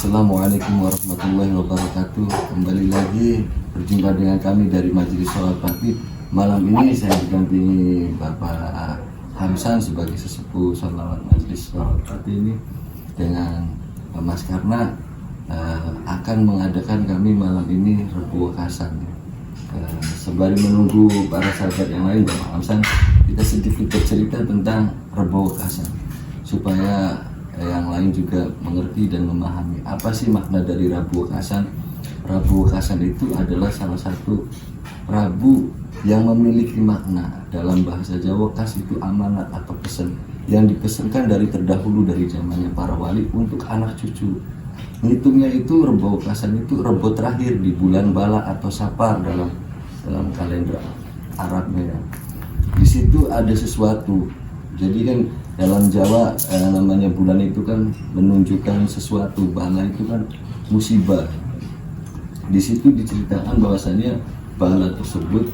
Assalamualaikum warahmatullahi wabarakatuh. Kembali lagi berjumpa dengan kami dari Majelis Sholat Bakti. Malam ini saya didampingi Bapak Hamsan sebagai sesepuh sholawat Majelis Sholat Bakti ini dengan Mas Karna akan mengadakan kami malam ini Rebu Wekasan. Sembari menunggu para sahabat yang lain, Bapak Hamsan, kita sedikit bercerita tentang Rebu Wekasan supaya yang lain juga mengerti dan memahami apa sih makna dari Rebu Wekasan. Rebu Wekasan itu adalah salah satu Rabu yang memiliki makna. Dalam bahasa Jawa, kas itu amanat atau pesan yang dipesankan dari terdahulu dari zamannya para wali untuk anak cucu. Ngitungnya itu Rebu Wekasan itu Rebo terakhir di bulan Bala atau Sapar dalam kalender Arabnya. Di situ ada sesuatu. Jadi kan dalam Jawa namanya bulan itu kan menunjukkan sesuatu. Bala itu kan musibah. Di situ diceritakan bahwasannya bala tersebut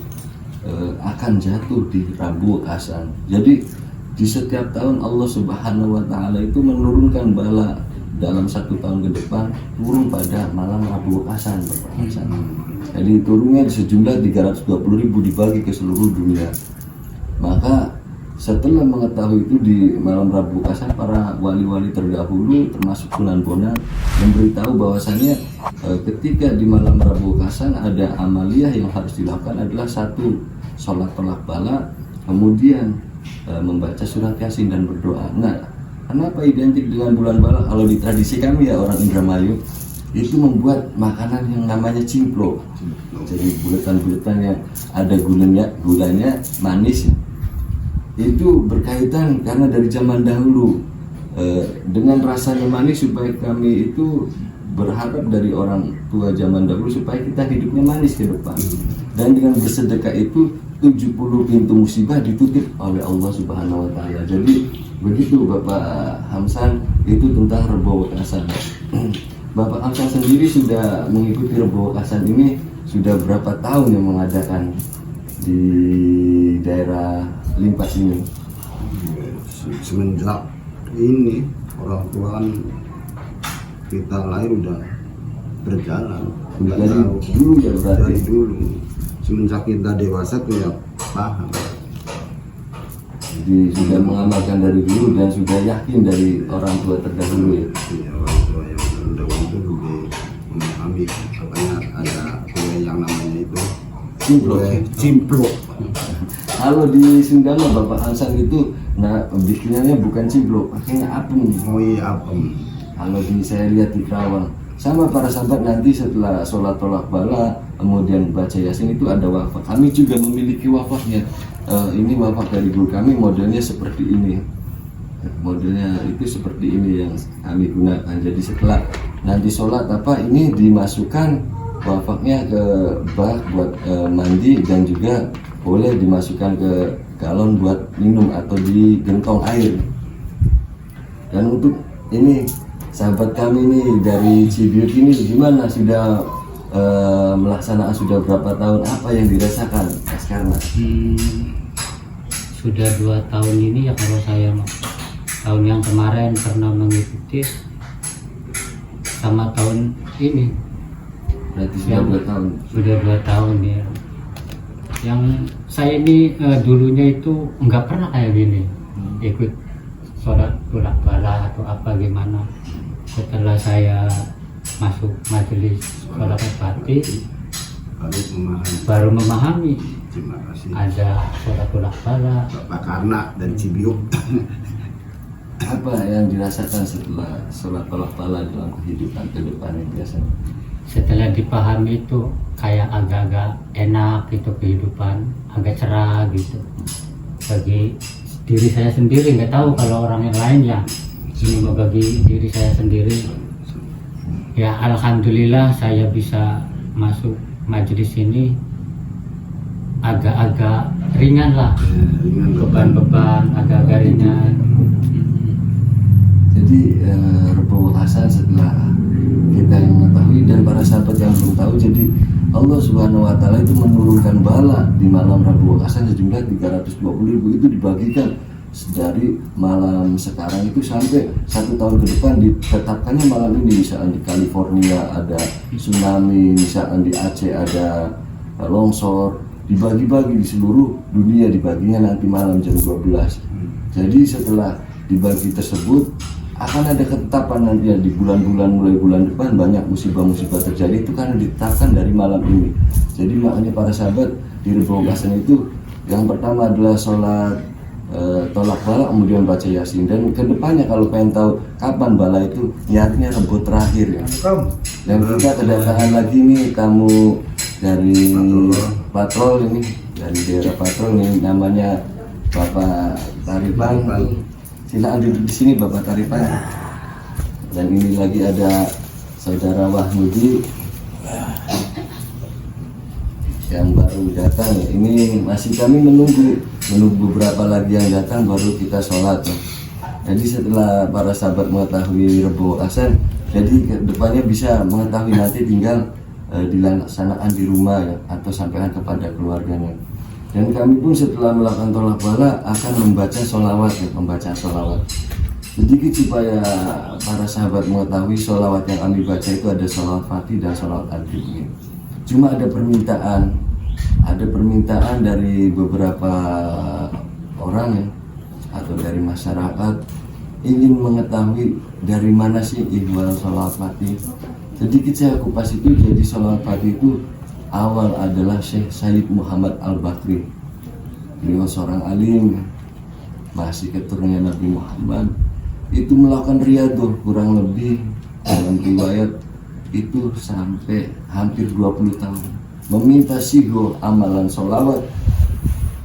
akan jatuh di Rebu Wekasan. Jadi di setiap tahun Allah Subhanahu wa Ta'ala itu menurunkan bala dalam 1 tahun ke depan turun pada malam Rebu Wekasan. Jadi turunnya sejumlah 320.000 dibagi ke seluruh dunia. Maka setelah mengetahui itu di malam Rebu Wekasan, para wali-wali terdahulu termasuk Sunan Bonang memberitahu bahwasannya ketika di malam Rebu Wekasan ada amaliyah yang harus dilakukan adalah 1, sholat tolak bala, kemudian membaca surat Yasin dan berdoa. Nah, kenapa identik dengan bulan bala? Kalau di tradisi kami ya orang Indramayu itu membuat makanan yang namanya cimplo. Jadi buletan-buletan yang ada gulanya manis. Itu berkaitan karena dari zaman dahulu dengan rasanya manis supaya kami itu berharap dari orang tua zaman dahulu supaya kita hidupnya manis ke depan. Dan dengan bersedekah itu 70 pintu musibah ditutup oleh Allah Subhanahu wa Ta'ala. Jadi begitu Bapak Hamsan, itu tentang Rebu Wekasan. Bapak Hamsan sendiri sudah mengikuti Rebu Wekasan ini sudah berapa tahun yang mengadakan di daerah Limpas ini? Semenjak ini orang tua kita lahir udah berjalan, udah dari tahu. dulu ya berarti. Dari dulu, semenjak kita dewasa tuh ya paham. Jadi sudah mengamalkan dari dulu dan sudah yakin dari orang tua terdahulu ya. Ya, orang tua yang terdahulu itu lebih memahami, makanya ada kue yang namanya itu Cimplo. cimplo. Kalau di Sunda mah Bapak Hamsan itu bikinannya bukan cimplo, pakainya apem. Oh iya, apem. Kalau saya lihat di Kerawang sama para sahabat nanti setelah sholat tolak bala kemudian baca Yasin itu ada wafat. Kami juga memiliki wafaknya. Ini wafat dari guru kami, modelnya seperti ini. Modelnya itu seperti ini yang kami gunakan. Jadi setelah nanti sholat ini dimasukkan wafaknya ke bak buat mandi dan juga boleh dimasukkan ke galon buat minum atau di gentong air. Dan untuk ini sahabat kami ini dari Cibiuk ini gimana, sudah melaksanakan sudah berapa tahun, apa yang dirasakan Mas Karna? Sudah 2 tahun ini ya. Kalau saya tahun yang kemarin pernah mengikuti sama tahun ini Berarti sudah 2 tahun. sudah 2 tahun ya. Yang saya ini dulunya itu nggak pernah kayak gini ikut sholat tolak bala atau apa gimana. Setelah saya masuk majelis sholat bakti baru memahami Terima kasih ada sholat tolak bala. Bapak Karna dan Cibiuk. Apa yang dirasakan setelah sholat tolak bala dalam kehidupan ke depan yang biasanya? Setelah dipahami itu kayak agak-agak enak gitu kehidupan, agak cerah gitu bagi diri saya sendiri. Nggak tahu kalau orang yang lain ya, ini bagi diri saya sendiri ya. Alhamdulillah saya bisa masuk majelis ini agak-agak ringan lah, beban-beban agak-agak ringan. Jadi Rebu Wekasan setelah kita yang mengetahui dan para sahabat yang belum tahu, jadi Allah Subhanahu wa Ta'ala itu menurunkan bala di malam Rebu Wekasan sejumlah 320.000, itu dibagikan dari malam sekarang itu sampai 1 tahun ke depan ditetapkannya malam ini. Misalnya di California ada tsunami, misalnya di Aceh ada longsor, dibagi-bagi di seluruh dunia, dibaginya nanti malam jam 12. Jadi setelah dibagi tersebut akan ada ketetapan nanti di bulan-bulan, mulai bulan depan banyak musibah-musibah terjadi, itu karena ditetapkan dari malam ini. Jadi makanya para sahabat di Rebau Kasan itu yang pertama adalah sholat tolak bala, kemudian baca yasin. Dan kedepannya kalau pengen tahu kapan bala itu, niatnya Rebo terakhir ya. Dan kita kedatangan lagi nih tamu dari patrol ini, dari daerah patrol ini, namanya Bapak Taripan. Silakan duduk di sini Bapak Taripan. Dan ini lagi ada Saudara Wahyudi yang baru datang. Ini masih kami menunggu beberapa lagi yang datang baru kita sholat ya. Jadi setelah para sahabat mengetahui Rebau Kasan, jadi depannya bisa mengetahui, nanti tinggal dilaksanakan di rumah ya, atau sampaikan kepada keluarganya. Dan kami pun setelah melakukan tolak bala akan membaca sholawat ya, membaca sholawat sedikit supaya para sahabat mengetahui sholawat yang kami baca itu ada sholawat Fatih dan sholawat Al-Jibrin. Cuma ada permintaan dari beberapa orang ya, atau dari masyarakat ingin mengetahui dari mana sih ihwal sholawat Fatih. Sedikit saya kupas itu. Jadi sholawat Fatih itu awal adalah Syekh Sayyid Muhammad Al-Bakri. Beliau seorang alim, masih keturunannya Nabi Muhammad. Itu melakukan riyadhah kurang lebih dalam riwayat itu sampai hampir 20 tahun, meminta sigo amalan sholawat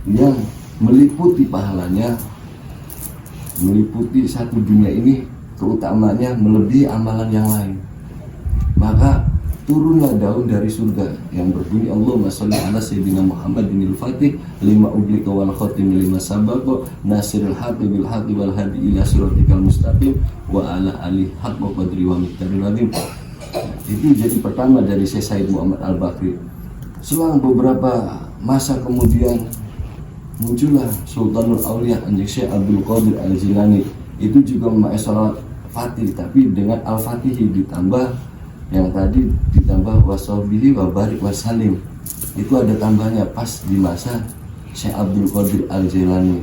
yang meliputi pahalanya, meliputi satu dunia ini, keutamanya melebihi amalan yang lain. Maka turunlah daun dari surga yang berbunyi Allahumma sholli ala sayyidina Muhammadin al-Fatih lima ublika wal khatim lima sabaqa nasirul haqqi bil haqqi wal hadi ila siratikal mustaqim wa ala alihi haqqa qadri wa miqdaril azim. Itu jadi pertama dari Syekh Said Muhammad Al-Bakri. Selang beberapa masa kemudian muncullah Sultanul Aulia Syekh Abdul Qadir Al-Jilani. Itu juga memakai sholawat Fatih, tapi dengan Al-Fatihi ditambah yang tadi, ditambah wasawbihi wa barik wasalim. Itu ada tambahnya pas di masa Syekh Abdul Qadir Al-Jilani.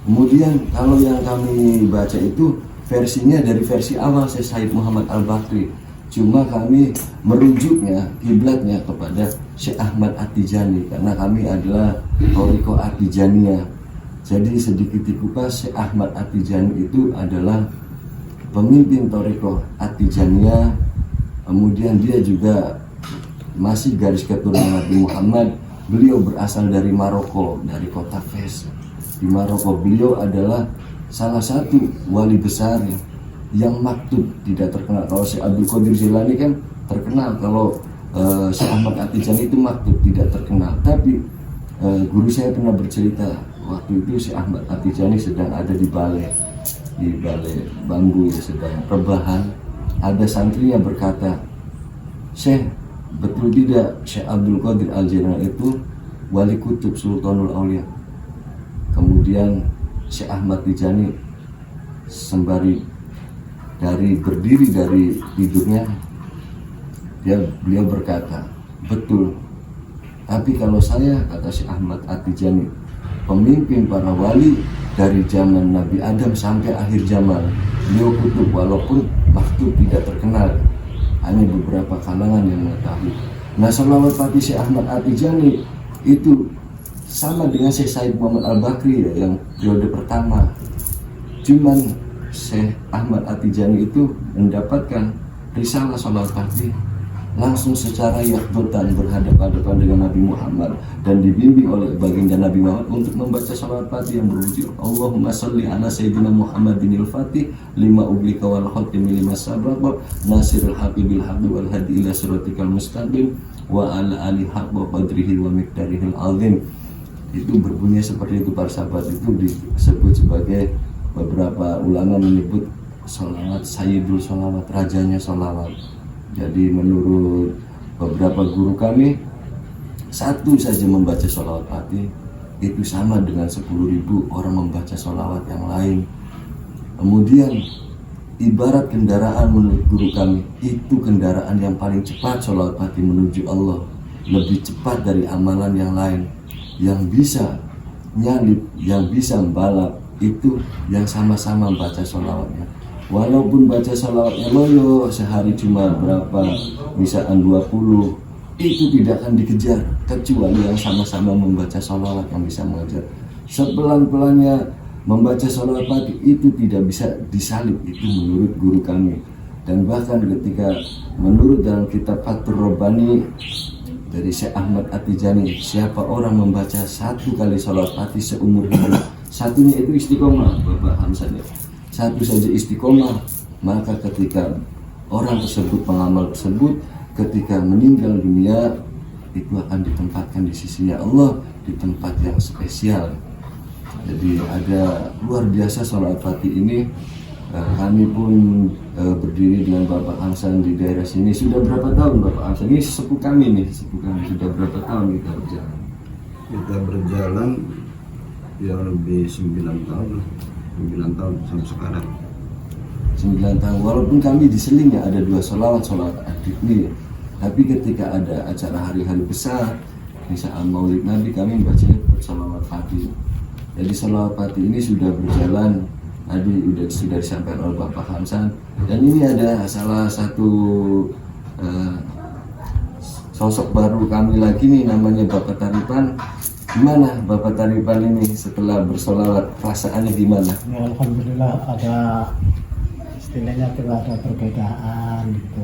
Kemudian kalau yang kami baca itu versinya dari versi awal Syekh Said Muhammad Al-Bakri, cuma kami merujuknya, kiblatnya kepada Syekh Ahmad At-Tijani karena kami adalah Thariqah At-Tijaniyah. Jadi sedikit dikupas, Syekh Ahmad At-Tijani itu adalah pemimpin Thariqah At-Tijaniyah. Kemudian dia juga masih garis keturunan Nabi Muhammad. Beliau berasal dari Maroko, dari kota Fes di Maroko. Beliau adalah salah satu wali besar yang maktub, tidak terkenal. Kalau Syekh Abdul Qadir Jilani kan terkenal, kalau Syekh Ahmad At-Tijani itu maktub, tidak terkenal. Tapi guru saya pernah bercerita, waktu itu Syekh Ahmad At-Tijani sedang ada di balai bambu ya, sedang rebahan. Ada santrinya berkata, Syekh, betul tidak Syekh Abdul Qadir Al-Jilani itu wali kutub Sultanul Aulia? Kemudian Syekh Ahmad Tijani sembari berdiri dari tidurnya, beliau berkata, betul. Tapi kalau saya, kata Syekh Ahmad At-Tijani, pemimpin para wali dari zaman Nabi Adam sampai akhir zaman, beliau kutub, walaupun maktub tidak terkenal, hanya beberapa kalangan yang mengetahui. Nah, sholawat Fatih Syekh Ahmad At-Tijani itu sama dengan Syekh Said Muhammad Al-Bakri ya, yang periode pertama. Cuman Syekh Ahmad At-Tijani itu mendapatkan risalah sholawat Fatih langsung secara yakdotan berhadapan-hadapan dengan Nabi Muhammad dan dibimbing oleh baginda Nabi Muhammad untuk membaca sholawat Fatih yang berwujud Allahumma sholli ala sayyidina Muhammadin al-Fatih lima ublika wal khatim lima sabaqa nasirul haqqi bil haqqi wal hadi ila siratikal mustaqim wa ala alihi haqqa qadrihi wa miqdarihil azim. Itu berbunyi seperti itu para sahabat. Itu disebut sebagai, beberapa ulama menyebut sholawat sayyidul sholawat, rajanya sholawat. Jadi menurut beberapa guru kami, satu saja membaca sholawat Fatih itu sama dengan 10.000 orang membaca sholawat yang lain. Kemudian ibarat kendaraan menurut guru kami, itu kendaraan yang paling cepat sholawat Fatih menuju Allah, lebih cepat dari amalan yang lain. Yang bisa nyalip, yang bisa membalap, itu yang sama-sama baca sholawatnya. Walaupun baca sholawatnya loyo sehari cuma berapa, misalkan 20, itu tidak akan dikejar kecuali yang sama-sama membaca sholawat yang bisa mengejar. Sepelan-pelannya membaca sholawat Fatih itu tidak bisa disalib, itu menurut guru kami. Dan bahkan ketika menurut dalam kitab Fathur Rabbani dari Syekh Ahmad At-Tijani, siapa orang membaca 1 kali sholawat Fatih seumur hidup, satunya itu istiqomah, Bapak Hamsan ya, satu saja istiqomah, maka ketika orang tersebut, pengamal tersebut, ketika meninggal dunia itu akan ditempatkan di sisinya Allah di tempat yang spesial. Jadi ada luar biasa sholawat Fatih ini. Kami pun berdiri dengan Bapak Hamsan di daerah sini sudah berapa tahun Bapak Hamsan? Ini sesepuh kami nih, sesepuh kami sudah berapa tahun kita berjalan? Kita berjalan ya lebih 9 tahun, 9 tahun sampai sekarang. 9 tahun, walaupun kami diseling ya ada 2 sholawat aktif nih. Tapi ketika ada acara hari-hari besar, misalnya Maulid Nabi, kami baca sholawat Fatih. Jadi sholawat Fatih ini sudah berjalan, tadi sudah disampaikan oleh Bapak Hamsan. Dan ini ada salah satu sosok baru kami lagi nih, namanya Bapak Taripan. Gimana Bapak Taripan ini setelah bersolawat, perasaannya gimana? Ya, alhamdulillah ada istilahnya tuh ada perbedaan gitu,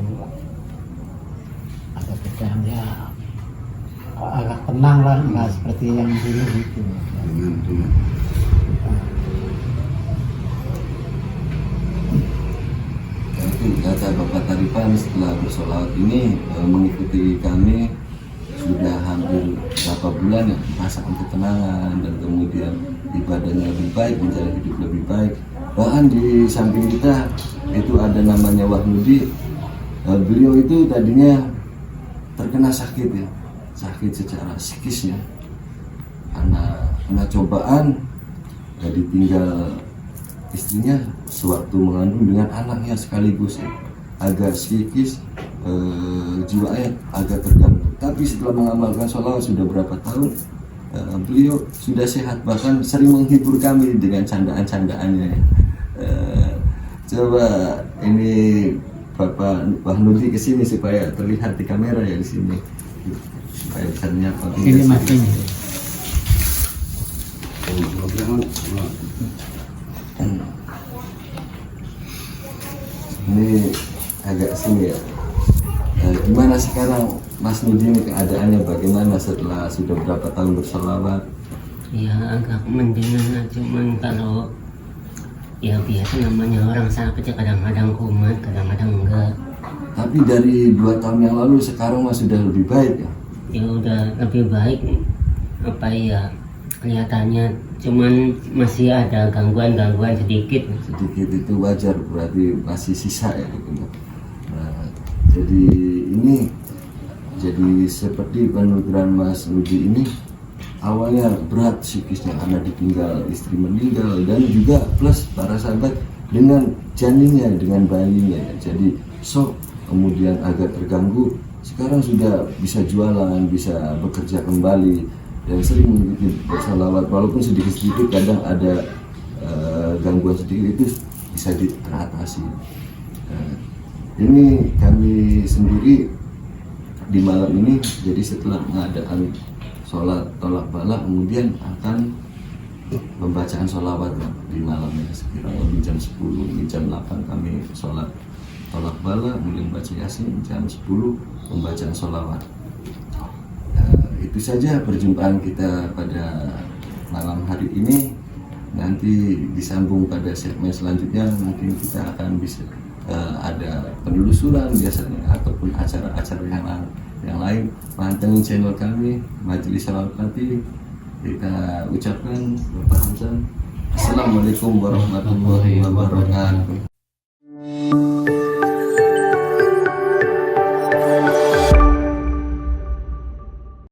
ada perbedaan ya agak tenang lah, nggak seperti yang dulu gitu. Dengan Itu kata Bapak Taripan setelah bersolawat ini mengikuti kami sudah hampir berapa bulan ya, merasakan ketenangan dan kemudian ibadahnya lebih baik, menjalani hidup lebih baik. Bahkan di samping kita itu ada namanya Wahnudi. Beliau itu tadinya terkena sakit ya, sakit secara psikisnya karena kena cobaan, ditinggal istrinya sewaktu mengandung dengan anaknya sekaligus ya. Agak psikis, jiwanya agak terganggu. Tapi setelah mengamalkan sholawat sudah berapa tahun, beliau sudah sehat, bahkan sering menghibur kami dengan candaan-candaannya. Coba ini Bapak Wahnudi ke sini supaya terlihat di kamera ya, di sini supaya bisa menyapa. Ini masnya. Ini agak sini ya. Gimana sekarang Mas Nudi ini keadaannya bagaimana setelah sudah berapa tahun bersolawat? Ya agak mendingan, cuman kalau ya biasa namanya orang sakit ya, kadang-kadang kumat, kadang-kadang enggak. Tapi dari 2 tahun yang lalu sekarang Mas sudah lebih baik ya? Ya udah lebih baik, apa ya, kelihatannya cuman masih ada gangguan-gangguan sedikit. Sedikit itu wajar, berarti masih sisa ya gitu. Nah, jadi ini jadi seperti penuturan Mas Nudi ini awalnya berat psikisnya karena ditinggal istri meninggal, dan juga plus para sahabat dengan janinnya, dengan bayinya, jadi shock, kemudian agak terganggu. Sekarang sudah bisa jualan, bisa bekerja kembali, dan sering mengikuti bersolawat walaupun sedikit-sedikit kadang ada gangguan sedikit, itu bisa teratasi. Ini kami sendiri di malam ini, jadi setelah mengadakan sholat tolak bala, kemudian akan pembacaan sholawat di malamnya sekira lebih jam 10, ini jam 8 kami sholat tolak bala, kemudian baca yasin, jam 10 pembacaan sholawat. Itu saja perjumpaan kita pada malam hari ini. Nanti disambung pada segmen selanjutnya, mungkin kita akan bisa ada penelusuran biasanya ataupun acara-acara yang lain. Pantengin channel kami Majelis Sholawat Fatih. Kita ucapkan Bapak Hamsan, Assalamualaikum warahmatullahi wabarakatuh.